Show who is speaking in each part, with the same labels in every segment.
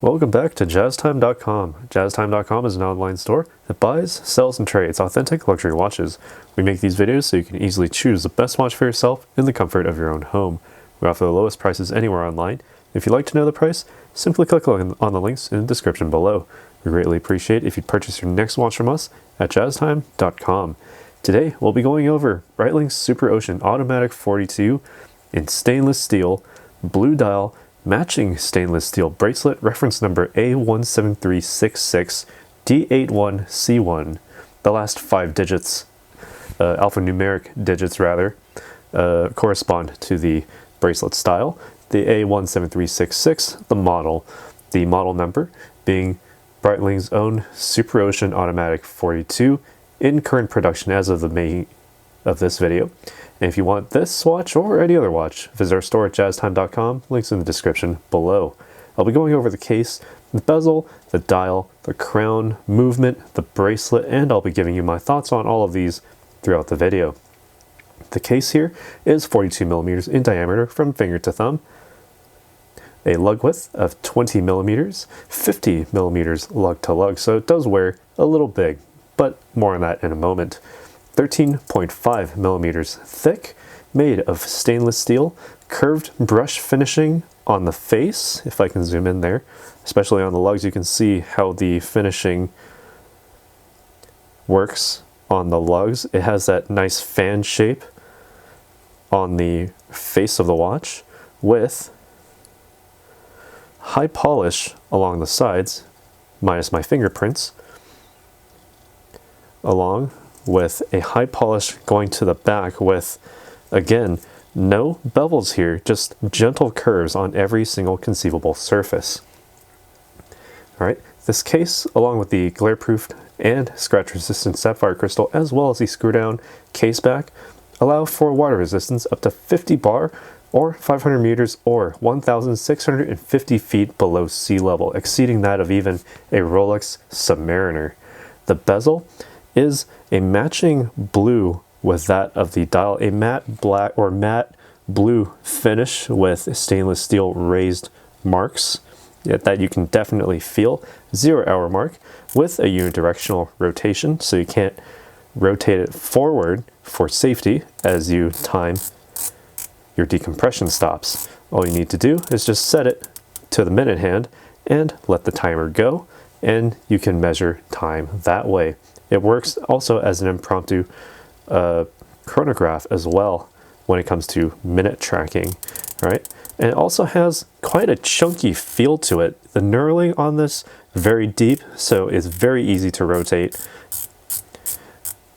Speaker 1: Welcome back to JazzTime.com. JazzTime.com is an online store that buys, sells, and trades authentic luxury watches. We make these videos so you can easily choose the best watch for yourself in the comfort of your own home. We offer the lowest prices anywhere online. If you'd like to know the price, simply click on the links in the description below. We greatly appreciate if you'd purchase your next watch from us at JazzTime.com. Today, we'll be going over Breitling Superocean Automatic 42 in stainless steel, blue dial, matching stainless steel bracelet, reference number A17366D81.C1. The last 5 digits, alphanumeric digits rather, correspond to the bracelet style. The A17366, the model number being Breitling's own Superocean Automatic 42 in current production as of the May of this video. And if you want this watch or any other watch, visit our store at jazztime.com, links in the description below. I'll be going over the case, the bezel, the dial, the crown, movement, the bracelet, and I'll be giving you my thoughts on all of these throughout the video. The case here is 42 millimeters in diameter from finger to thumb, a lug width of 20 millimeters, 50 millimeters lug to lug, so it does wear a little big, but more on that in a moment. 13.5 millimeters thick, made of stainless steel, curved brush finishing on the face. If I can zoom in there, especially on the lugs, you can see how the finishing works on the lugs. It has that nice fan shape on the face of the watch with high polish along the sides, minus my fingerprints, along with a high polish going to the back with, again, no bevels here, just gentle curves on every single conceivable surface. Alright, this case, along with the glare-proofed and scratch-resistant sapphire crystal, as well as the screw-down case back, allow for water resistance up to 50 bar or 500 meters or 1,650 feet below sea level, exceeding that of even a Rolex Submariner. The bezel is a matching blue with that of the dial, a matte black or matte blue finish with stainless steel raised marks that you can definitely feel. 0 hour mark with a unidirectional rotation, so you can't rotate it forward for safety as you time your decompression stops. All you need to do is just set it to the minute hand and let the timer go, and you can measure time that way. It works also as an impromptu chronograph as well when it comes to minute tracking, right? And it also has quite a chunky feel to it. The knurling on this, very deep, so it's very easy to rotate.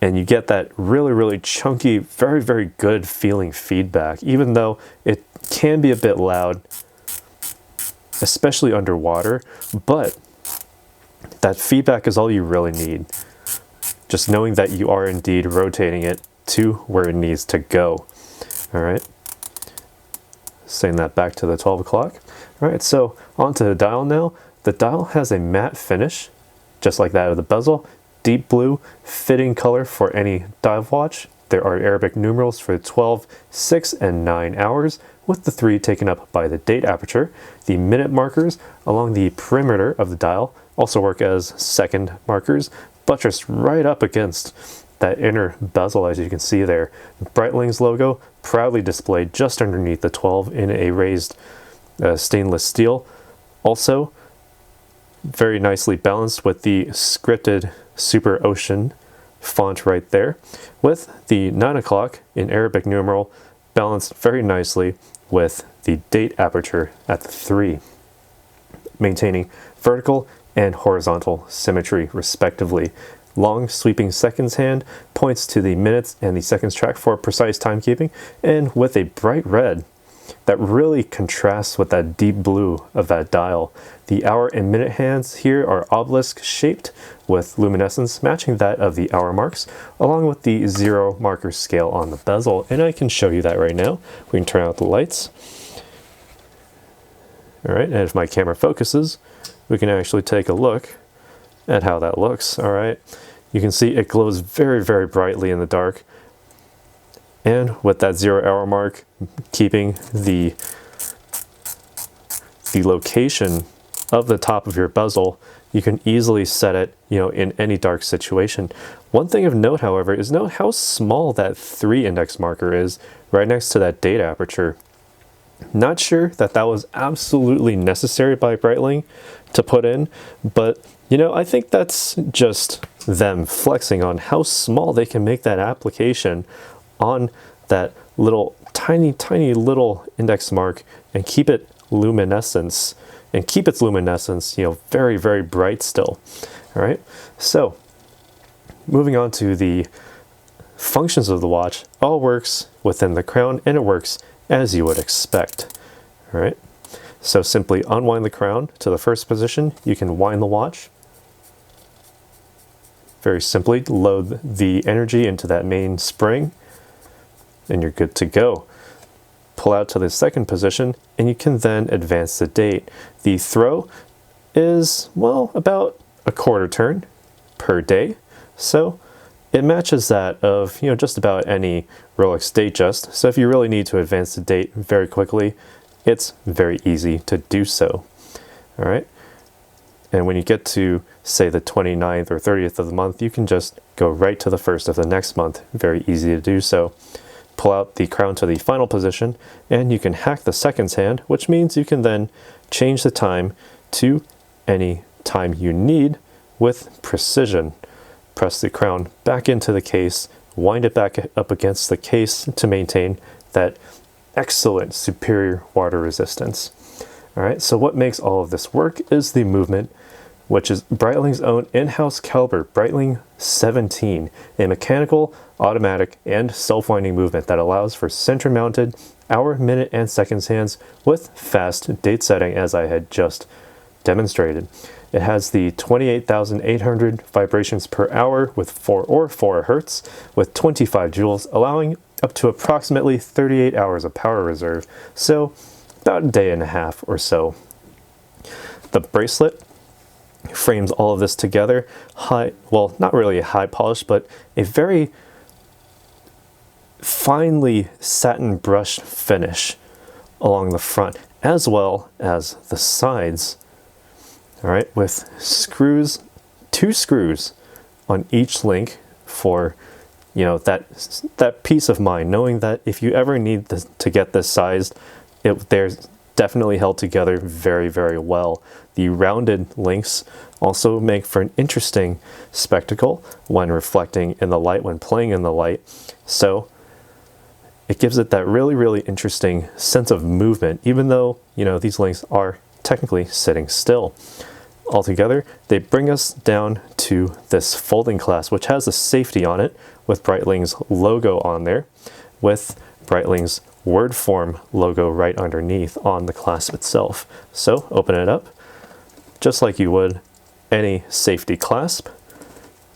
Speaker 1: And you get that really, really chunky, very, very good feeling feedback, even though it can be a bit loud, especially underwater, but that feedback is all you really need. Just knowing that you are indeed rotating it to where it needs to go. All right. Send that back to the 12 o'clock. All right, so onto the dial now. The dial has a matte finish, just like that of the bezel. Deep blue, fitting color for any dive watch. There are Arabic numerals for 12, 6, and 9 hours, with the 3 taken up by the date aperture. The minute markers along the perimeter of the dial also work as second markers, buttressed right up against that inner bezel, as you can see there. Breitling's logo proudly displayed just underneath the 12 in a raised stainless steel. Also, very nicely balanced with the scripted Superocean font right there, with the 9 o'clock in Arabic numeral balanced very nicely with the date aperture at the 3, maintaining vertical and horizontal symmetry respectively. Long sweeping seconds hand points to the minutes and the seconds track for precise timekeeping, and with a bright red that really contrasts with that deep blue of that dial. The hour and minute hands here are obelisk shaped with luminescence matching that of the hour marks, along with the 0 marker scale on the bezel, and I can show you that right now. We can turn out the lights. All right, and if my camera focuses, we can actually take a look at how that looks. All right, you can see it glows very, very brightly in the dark, and with that 0 hour mark keeping the location of the top of your bezel, you can easily set it, in any dark situation. One thing of note, however, is note how small that 3 index marker is right next to that date aperture. Not sure that that was absolutely necessary by Breitling to put in, but I think that's just them flexing on how small they can make that application on that little tiny little index mark and keep its luminescence very, very bright still. All right, so moving on to the functions of the watch, all works within the crown and it works as you would expect. All right, so simply unwind the crown to the first position. You can wind the watch. Very simply load the energy into that main spring and you're good to go. Pull out to the second position and you can then advance the date. The throw is, well, about a quarter turn per day. So it matches that of, just about any Rolex Datejust. So if you really need to advance the date very quickly, it's very easy to do so. All right. And when you get to, say, the 29th or 30th of the month, you can just go right to the 1st of the next month. Very easy to do so. Pull out the crown to the final position, and you can hack the seconds hand, which means you can then change the time to any time you need with precision. Press the crown back into the case, wind it back up against the case to maintain that excellent superior water resistance. All right, so what makes all of this work is the movement, which is Breitling's own in-house caliber, Breitling 17, a mechanical, automatic, and self-winding movement that allows for center-mounted hour, minute, and seconds hands with fast date setting, as I had just demonstrated. It has the 28,800 vibrations per hour with 4 hertz with 25 joules, allowing up to approximately 38 hours of power reserve, so about a day and a half or so. The bracelet frames all of this together. Well, not really a high polish, but a very finely satin brushed finish along the front as well as the sides. All right, with screws, 2 screws on each link for that peace of mind, knowing that if you ever need to get this sized, they're definitely held together very, very well. The rounded links also make for an interesting spectacle when reflecting in the light, when playing in the light. So it gives it that really, really interesting sense of movement, even though, these links are technically sitting still. Altogether, they bring us down to this folding clasp, which has a safety on it with Breitling's logo on there, with Breitling's word form logo right underneath on the clasp itself. So open it up just like you would any safety clasp.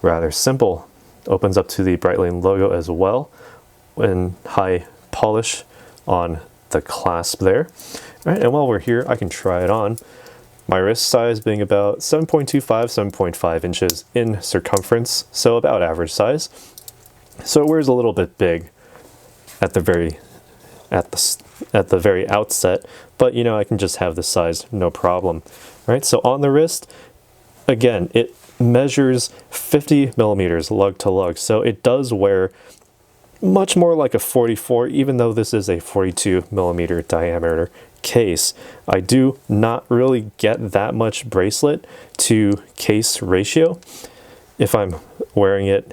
Speaker 1: Rather simple. Opens up to the Breitling logo as well in high polish on the clasp there. All right, and while we're here, I can try it on. My wrist size being about 7.25, 7.5 inches in circumference, so about average size. So it wears a little bit big at the very outset, but I can just have this size, no problem. All right, so on the wrist, again, it measures 50 millimeters lug to lug, so it does wear much more like a 44, even though this is a 42 millimeter diameter case. I do not really get that much bracelet to case ratio if I'm wearing it,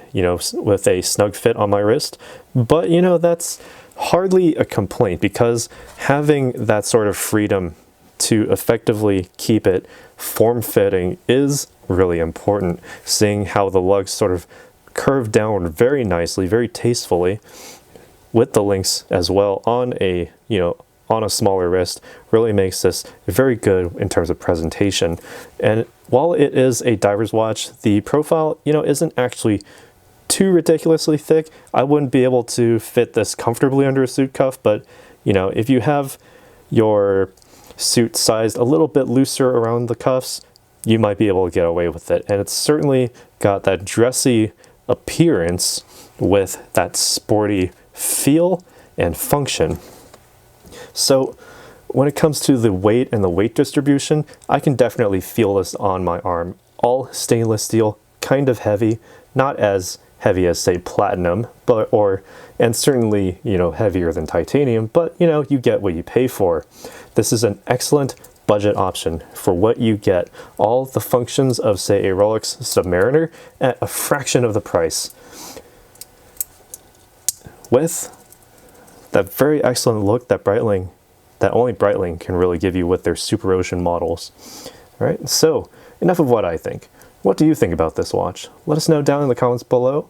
Speaker 1: with a snug fit on my wrist, but that's hardly a complaint, because having that sort of freedom to effectively keep it form-fitting is really important. Seeing how the lugs sort of curve downward very nicely, very tastefully, with the links as well on a smaller wrist really makes this very good in terms of presentation. And while it is a diver's watch, the profile, isn't actually too ridiculously thick. I wouldn't be able to fit this comfortably under a suit cuff, but if you have your suit sized a little bit looser around the cuffs, you might be able to get away with it. And it's certainly got that dressy appearance with that sporty feel and function. So When it comes to the weight and the weight distribution, I can definitely feel this on my arm. All stainless steel, kind of heavy, not as heavy as say platinum, and certainly, heavier than titanium, but you get what you pay for. This is an excellent budget option for what you get. All the functions of say a Rolex Submariner at a fraction of the price. With that very excellent look that only Breitling can really give you with their Superocean models. All right, so enough of what I think. What do you think about this watch? Let us know down in the comments below.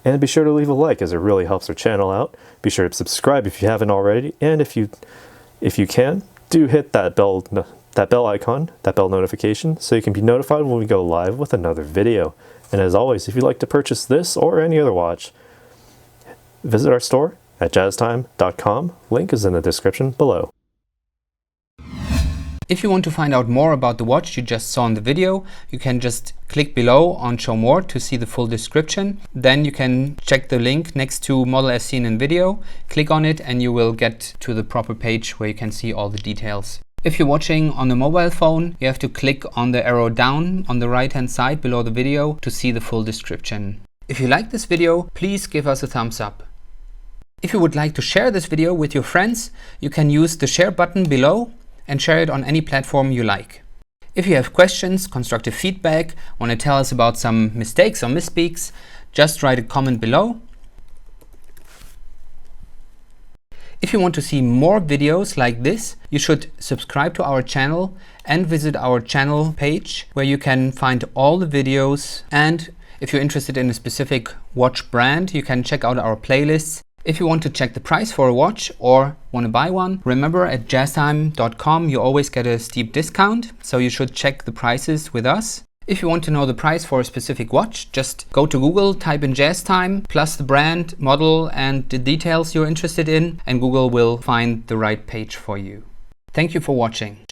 Speaker 1: And be sure to leave a like, as it really helps our channel out. Be sure to subscribe if you haven't already, and if you can, do hit that bell icon, that bell notification, so you can be notified when we go live with another video. And as always, if you'd like to purchase this or any other watch, visit our store at jazztime.com. Link is in the description below.
Speaker 2: If you want to find out more about the watch you just saw in the video, you can just click below on Show More to see the full description. Then you can check the link next to model as seen in video, click on it, and you will get to the proper page where you can see all the details. If you're watching on a mobile phone, you have to click on the arrow down on the right hand side below the video to see the full description. If you like this video, please give us a thumbs up. If you would like to share this video with your friends, you can use the share button below and share it on any platform you like. If you have questions, constructive feedback, want to tell us about some mistakes or misspeaks, just write a comment below. If you want to see more videos like this, you should subscribe to our channel and visit our channel page where you can find all the videos. And if you're interested in a specific watch brand, you can check out our playlists. If you want to check the price for a watch or want to buy one, remember at jazztime.com you always get a steep discount, so you should check the prices with us. If you want to know the price for a specific watch, just go to Google, type in JazzTime, plus the brand, model and the details you're interested in, and Google will find the right page for you. Thank you for watching.